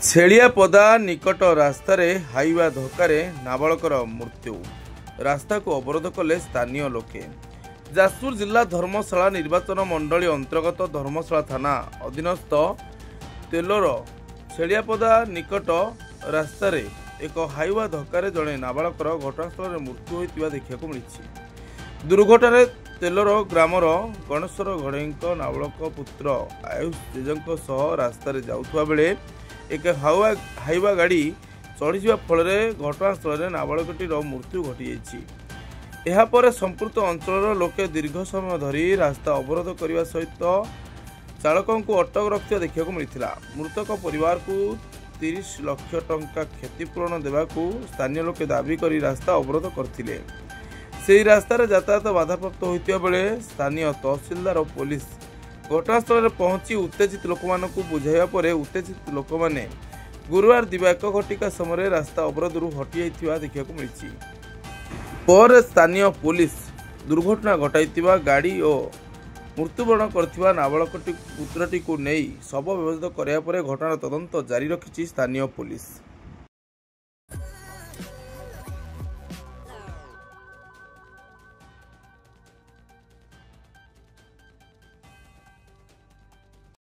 छेलियापदा निकट रास्तार हाइवा धक्कार नाबालकर मृत्यु। रास्ता को अवरोध कले स्थानीय लोके। जाजपुर जिला धर्मशाला निर्वाचन मंडली अंतर्गत धर्मशाला थाना अधीनस्थ तेलोर छेलियापदा निकट रास्तार एक हाइवा धक्कार जड़े नाबालकर घटनास्थल में मृत्यु होता देखा मिली। दुर्घटना तेलोर ग्रामर गणेश्वर घड़ई नाबालक पुत्र आयुष जेजों सह रास्तार जाउथुवा बेले एक हाइवा गाड़ी चढ़ीजा फल घटनास्थल में नाबालकटीर मृत्यु घटी जापर संपुक्त अंचल लोके दीर्घ समय धरी रास्ता अवरोध करने सहित चालकों को अटक रखा देखा मिलता। मृतक परिवार को 30 लाख टंका क्षतिपूरण देवाकू स्थानीय लोके दाबी कर रास्ता अवरोध करथिले। से रास्तार यातायात बाधाप्राप्त होता बेले स्थानीय तहसिलदार और पुलिस घटनास्थल में पहुंची उत्तेजित लोक बुझाइवा पर उत्तेजित लोक मैंने गुरुवार दिवा 1 घटिका समय रास्ता अवरोध हटि जाइथिबा देखा मिली। पर स्थानीय पुलिस दुर्घटना घटाई गाड़ी और मृत्युवरण करथिबा नाबालक पुत्रटी को नहीं शव व्यवस्थित करने घटनार तदंत जारी रखिछि स्थानीय पुलिस।